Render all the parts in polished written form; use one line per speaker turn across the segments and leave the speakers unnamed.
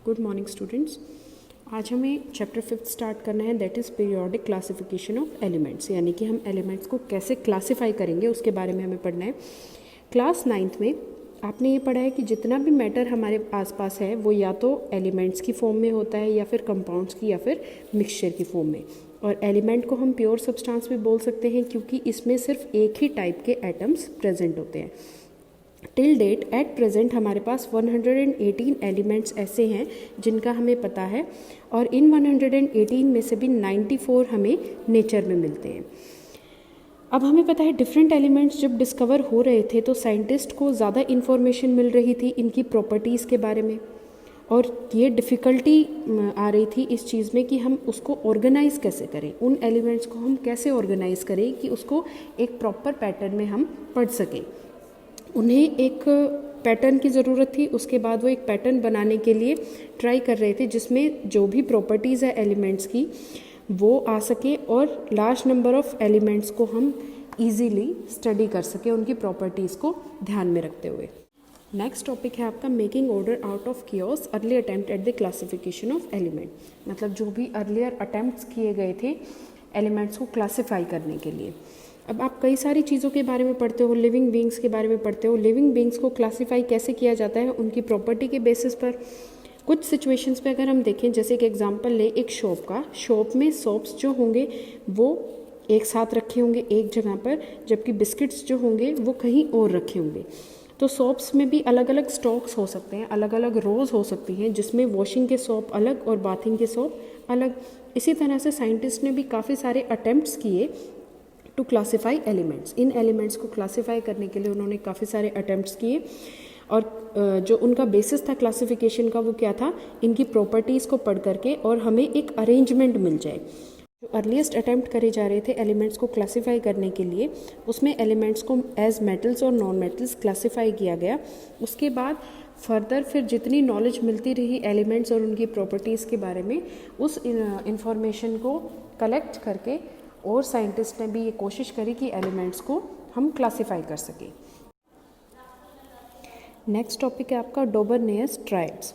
Good morning students. आज हमें chapter 5 start करना है, that is periodic classification of elements, यानी कि हम एलिमेंट्स को कैसे क्लासिफाई करेंगे उसके बारे में हमें पढ़ना है। क्लास 9th में आपने ये पढ़ा है कि जितना भी मैटर हमारे आसपास है वो या तो एलिमेंट्स की फॉर्म में होता है या फिर कंपाउंड्स की या फिर मिक्सचर की फॉर्म में। और एलिमेंट को हम प्योर सब्सटेंस भी बोल सकते हैं क्योंकि इसमें सिर्फ एक ही टाइप के एटम्स प्रेजेंट होते हैं। टिल डेट एट प्रेजेंट हमारे पास 118 एलिमेंट्स ऐसे हैं जिनका हमें पता है, और इन 118 में से भी 94 हमें नेचर में मिलते हैं। अब हमें पता है डिफरेंट एलिमेंट्स जब डिस्कवर हो रहे थे तो साइंटिस्ट को ज़्यादा इन्फॉर्मेशन मिल रही थी इनकी प्रॉपर्टीज़ के बारे में, और ये डिफ़िकल्टी आ रही थी इस चीज़ में कि हम उसको ऑर्गेनाइज़ कैसे करें, उन एलिमेंट्स को हम कैसे ऑर्गेनाइज़ करें कि उसको एक प्रॉपर पैटर्न में हम पढ़ सकें। उन्हें एक पैटर्न की ज़रूरत थी, उसके बाद वो एक पैटर्न बनाने के लिए ट्राई कर रहे थे जिसमें जो भी प्रॉपर्टीज़ है एलिमेंट्स की वो आ सके और लार्ज नंबर ऑफ एलिमेंट्स को हम इजीली स्टडी कर सके उनकी प्रॉपर्टीज़ को ध्यान में रखते हुए। नेक्स्ट टॉपिक है आपका making order out of chaos early attempt at the classification of element. मतलब जो भी अर्लियर अटेम्प्ट्स किए गए थे एलिमेंट्स को क्लासीफाई करने के लिए। अब आप कई सारी चीज़ों के बारे में पढ़ते हो, लिविंग बींग्स के बारे में पढ़ते हो। लिविंग बींग्स को क्लासीफाई कैसे किया जाता है उनकी प्रॉपर्टी के बेसिस पर। कुछ सिचुएशंस पे अगर हम देखें, जैसे एक एग्जांपल ले एक शॉप का, शॉप में सोप्स जो होंगे वो एक साथ रखे होंगे एक जगह पर, जबकि बिस्किट्स जो होंगे वो कहीं और रखे होंगे। तो सोप्स में भी अलग अलग स्टॉक्स हो सकते हैं, अलग अलग रोज़ हो सकती हैं जिसमें वॉशिंग के सोप अलग और बाथिंग के सोप अलग। इसी तरह से साइंटिस्ट ने भी काफ़ी सारे अटेम्प्ट्स किए टू क्लासीफाई एलिमेंट्स। इन एलिमेंट्स को क्लासीफाई करने के लिए उन्होंने काफ़ी सारे अटेम्प्ट्स किए, और जो उनका बेसिस था क्लासिफिकेशन का वो क्या था, इनकी प्रॉपर्टीज़ को पढ़ करके और हमें एक अरेंजमेंट मिल जाए। जो अर्लीस्ट अटेम्प्ट करे जा रहे थे एलिमेंट्स को क्लासीफाई करने के लिए, उसमें एलिमेंट्स को एज मेटल्स और नॉन मेटल्स क्लासीफाई किया गया। उसके बाद फर्दर फिर जितनी नॉलेज मिलती रही एलिमेंट्स और उनकी प्रॉपर्टीज़ के बारे में, उस इंफॉर्मेशन को कलेक्ट करके और साइंटिस्ट ने भी ये कोशिश करी कि एलिमेंट्स को हम क्लासीफाई कर सकें। नेक्स्ट टॉपिक है आपका डोबरनेयर्स ट्राइड्स।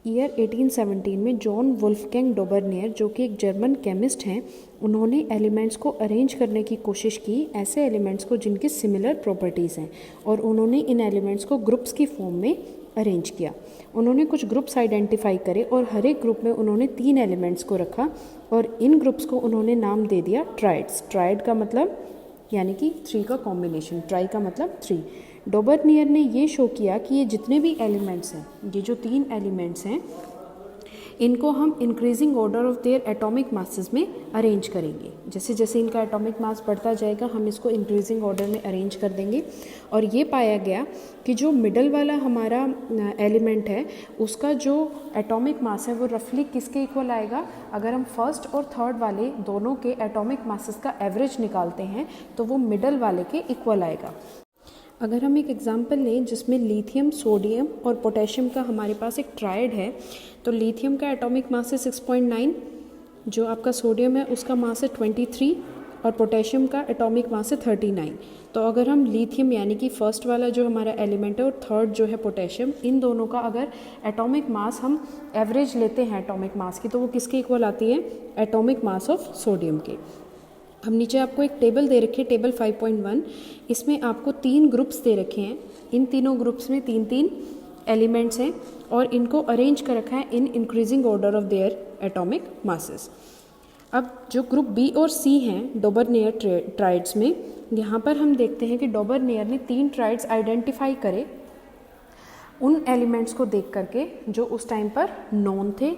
ईयर 1817 में जॉन वुल्फगैंग डोबरनेयर, जो कि एक जर्मन केमिस्ट हैं, उन्होंने एलिमेंट्स को अरेंज करने की कोशिश की, ऐसे एलिमेंट्स को जिनकी सिमिलर प्रॉपर्टीज़ हैं, और उन्होंने इन एलिमेंट्स को ग्रुप्स की फॉर्म में अरेंज किया। उन्होंने कुछ ग्रुप्स आइडेंटिफाई करे और हर एक ग्रुप में उन्होंने 3 एलिमेंट्स को रखा, और इन ग्रुप्स को उन्होंने नाम दे दिया ट्राइड्स। ट्राइड का मतलब यानी कि 3 का कॉम्बिनेशन, ट्राई का मतलब 3। डोबरनियर ने ये शो किया कि ये जितने भी एलिमेंट्स हैं, ये जो 3 एलिमेंट्स हैं, इनको हम increasing order of their atomic masses में अरेंज करेंगे। जैसे जैसे इनका एटॉमिक मास बढ़ता जाएगा हम इसको इंक्रीजिंग ऑर्डर में अरेंज कर देंगे। और ये पाया गया कि जो मिडल वाला हमारा एलिमेंट है उसका जो एटॉमिक मास है वो रफली किसके इक्वल आएगा। अगर हम फर्स्ट और थर्ड वाले दोनों के एटॉमिक मासेस का एवरेज निकालते हैं तो वो मिडल वाले के इक्वल आएगा। अगर हम एक एग्जांपल लें जिसमें लिथियम, सोडियम और पोटेशियम का हमारे पास एक ट्राइड है, तो लिथियम का एटॉमिक मास है 6.9, जो आपका सोडियम है उसका मास है 23, और पोटेशियम का एटॉमिक मास है 39। तो अगर हम लिथियम यानी कि फर्स्ट वाला जो हमारा एलिमेंट है और थर्ड जो है पोटेशियम, इन दोनों का अगर एटॉमिक मास हम एवरेज लेते हैं एटॉमिक मास की, तो वो किसके इक्वल आती है, एटॉमिक मास ऑफ सोडियम के। हम नीचे आपको एक टेबल दे रखी है, टेबल 5.1। इसमें आपको 3 ग्रुप्स दे रखे हैं। इन तीनों ग्रुप्स में 3-3 एलिमेंट्स हैं और इनको अरेंज कर रखा है in increasing order of their atomic masses. अब जो ग्रुप बी और सी हैं डोबरनेयर ट्राइड्स में, यहाँ पर हम देखते हैं कि डोबरनेयर ने 3 ट्राइड्स आइडेंटिफाई करे उन एलिमेंट्स को देख करके जो उस टाइम पर नोन थे,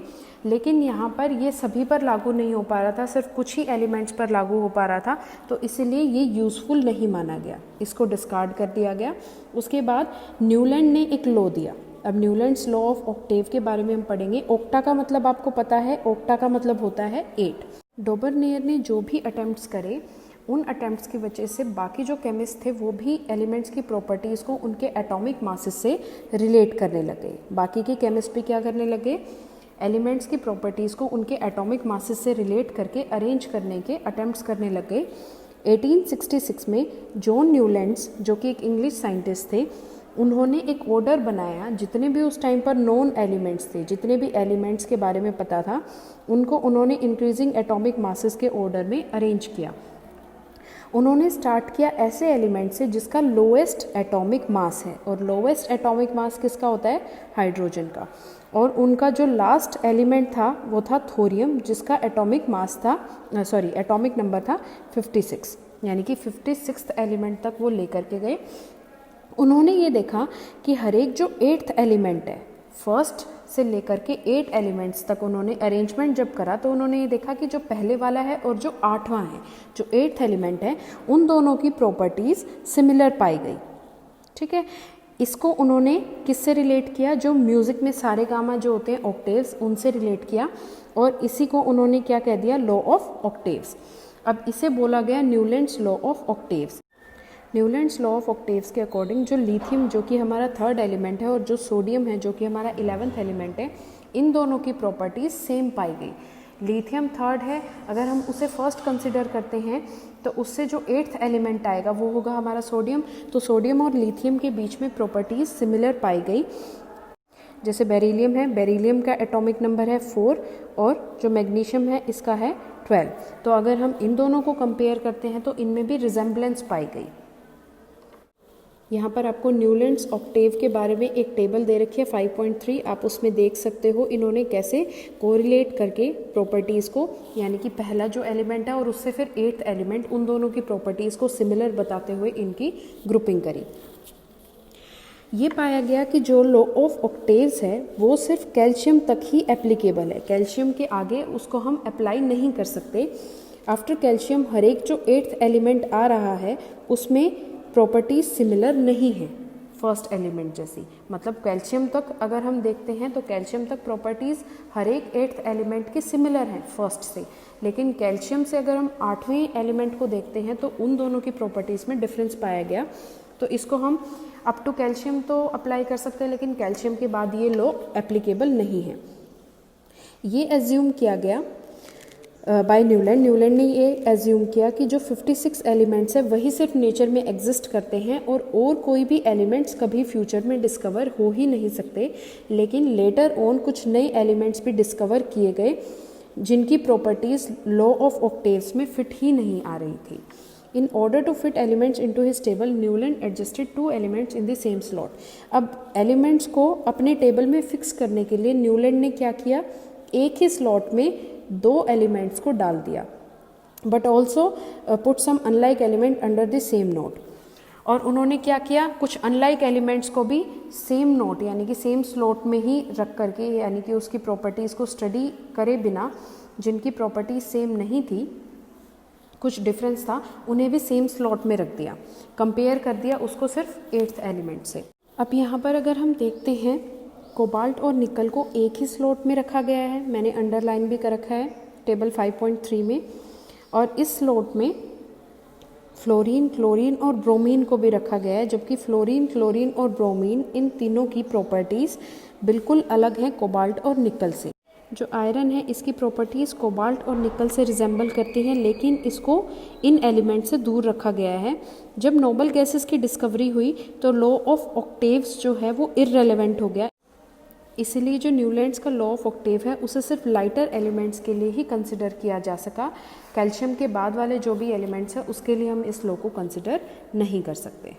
लेकिन यहाँ पर ये सभी पर लागू नहीं हो पा रहा था, सिर्फ कुछ ही एलिमेंट्स पर लागू हो पा रहा था, तो इसलिए ये यूज़फुल नहीं माना गया, इसको डिस्कार्ड कर दिया गया। उसके बाद न्यूलैंड ने एक लॉ दिया। अब न्यूलैंड्स लॉ ऑफ ऑक्टेव के बारे में हम पढ़ेंगे। ओक्टा का मतलब आपको पता है, ओक्टा का मतलब होता है 8। डोबरनेयर ने जो भी अटेम्प्ट्स करे उन अटेम्प्ट्स की वजह से बाकी जो केमिस्ट थे वो भी एलिमेंट्स की प्रॉपर्टीज़ को उनके एटॉमिक मासेस से रिलेट करने लगे। बाकी के केमिस्ट भी क्या करने लगे, एलिमेंट्स की प्रॉपर्टीज़ को उनके एटॉमिक मासेस से रिलेट करके अरेंज करने के अटेम्प्ट्स करने लगे। 1866 में जॉन न्यूलैंड्स, जो कि एक इंग्लिश साइंटिस्ट थे, उन्होंने एक ऑर्डर बनाया, जितने भी उस टाइम पर नोन एलिमेंट्स थे, जितने भी एलिमेंट्स के बारे में पता था, उनको उन्होंने इंक्रीजिंग एटॉमिक मासेस के ऑर्डर में अरेंज किया। उन्होंने स्टार्ट किया ऐसे एलिमेंट से जिसका लोएस्ट एटॉमिक मास है, और लोएस्ट एटॉमिक मास किसका होता है? हाइड्रोजन का। और उनका जो लास्ट एलिमेंट था वो था थोरियम, जिसका एटॉमिक मास था एटॉमिक नंबर था 56, यानी कि 56th एलिमेंट तक वो लेकर के गए। उन्होंने ये देखा कि हर एक जो 8th एलिमेंट है, फर्स्ट से लेकर के 8 एलिमेंट्स तक उन्होंने अरेंजमेंट जब करा तो उन्होंने ये देखा कि जो पहले वाला है और जो 8वां है, जो 8th एलिमेंट है, उन दोनों की प्रॉपर्टीज़ सिमिलर पाई गई। ठीक है, इसको उन्होंने किससे रिलेट किया? जो म्यूज़िक में सारे गामा जो होते हैं ऑक्टेव्स, उनसे रिलेट किया, और इसी को उन्होंने क्या कह दिया? Law of octaves. अब इसे बोला गया Newlands law of octaves. Newlands law of octaves के अकॉर्डिंग जो लिथियम जो कि हमारा 3rd एलिमेंट है और जो सोडियम है जो कि हमारा 11th एलिमेंट है, इन दोनों की प्रॉपर्टीज़ सेम पाई गई। लिथियम 3rd है, अगर हम उसे फर्स्ट कंसिडर करते हैं तो उससे जो 8th एलिमेंट आएगा वो होगा हमारा सोडियम। तो सोडियम और लिथियम के बीच में प्रॉपर्टीज़ सिमिलर पाई गई। जैसे बेरिलियम है, बेरिलियम का एटॉमिक नंबर है 4 और जो मैग्नीशियम है इसका है 12। तो अगर हम इन दोनों को कंपेयर करते हैं तो इनमें भी रिजेम्बलेंस पाई गई। यहाँ पर आपको न्यूलैंड्स ऑक्टेव के बारे में एक टेबल दे रखी है 5.3, आप उसमें देख सकते हो इन्होंने कैसे कोरिलेट करके प्रॉपर्टीज़ को, यानी कि पहला जो एलिमेंट है और उससे फिर 8th एलिमेंट, उन दोनों की प्रॉपर्टीज़ को सिमिलर बताते हुए इनकी ग्रुपिंग करी। ये पाया गया कि जो लॉ ऑफ ऑक्टेव्स है वो सिर्फ कैल्शियम तक ही एप्लीकेबल है, कैल्शियम के आगे उसको हम अप्लाई नहीं कर सकते। आफ्टर कैल्शियम हर एक जो 8th एलिमेंट आ रहा है उसमें प्रॉपर्टीज सिमिलर नहीं है फर्स्ट एलिमेंट जैसी। मतलब कैल्शियम तक अगर हम देखते हैं तो कैल्शियम तक प्रॉपर्टीज़ हर एक 8th एलिमेंट के सिमिलर हैं फर्स्ट से, लेकिन कैल्शियम से अगर हम 8वें एलिमेंट को देखते हैं तो उन दोनों की प्रॉपर्टीज़ में डिफरेंस पाया गया। तो इसको हम अप टू कैल्शियम तो अप्लाई कर सकते हैं, लेकिन कैल्शियम के बाद ये लॉ एप्लीकेबल नहीं है। ये एज्यूम किया गया बाय न्यूलैंड ने ये एज्यूम किया कि जो 56 एलिमेंट्स है वही सिर्फ नेचर में एग्जिस्ट करते हैं और कोई भी एलिमेंट्स कभी फ्यूचर में डिस्कवर हो ही नहीं सकते। लेकिन लेटर ऑन कुछ नए एलिमेंट्स भी डिस्कवर किए गए जिनकी प्रॉपर्टीज़ लॉ ऑफ ऑक्टेव्स में फिट ही नहीं आ रही थी। In order to fit elements into his table, Newland adjusted 2 elements in the same slot. अब एलिमेंट्स को अपने टेबल में फिक्स करने के लिए न्यूलैंड ने क्या किया? एक ही स्लॉट में 2 एलिमेंट्स को डाल दिया, but also put some unlike element under the same note. और उन्होंने क्या किया? कुछ अनलाइक एलिमेंट्स को भी सेम नोट यानी कि सेम स्लॉट में ही रख करके, यानी कि उसकी प्रॉपर्टीज़ को स्टडी करे बिना, जिनकी प्रॉपर्टीज सेम नहीं थी, कुछ डिफरेंस था, उन्हें भी सेम स्लॉट में रख दिया, कंपेयर कर दिया उसको सिर्फ 8th एलिमेंट से। अब यहाँ पर अगर हम देखते हैं कोबाल्ट और निकल को एक ही स्लॉट में रखा गया है, मैंने अंडरलाइन भी कर रखा है टेबल 5.3 में, और इस स्लॉट में फ्लोरीन, क्लोरीन और ब्रोमीन को भी रखा गया है, जबकि फ्लोरीन, क्लोरीन और ब्रोमीन इन तीनों की प्रॉपर्टीज़ बिल्कुल अलग हैं कोबाल्ट और निकल से। जो आयरन है इसकी प्रॉपर्टीज़ कोबाल्ट और निकल से रिजेंबल करती हैं, लेकिन इसको इन एलिमेंट से दूर रखा गया है। जब नोबल गैसेस की डिस्कवरी हुई तो लॉ ऑफ ऑक्टेव्स जो है वो इररेलेवेंट हो गया, इसलिए जो न्यूलैंड्स का लॉ ऑफ ऑक्टेव है उसे सिर्फ लाइटर एलिमेंट्स के लिए ही कंसिडर किया जा सका। कैल्शियम के बाद वाले जो भी एलिमेंट्स हैं उसके लिए हम इस लॉ को कंसिडर नहीं कर सकते।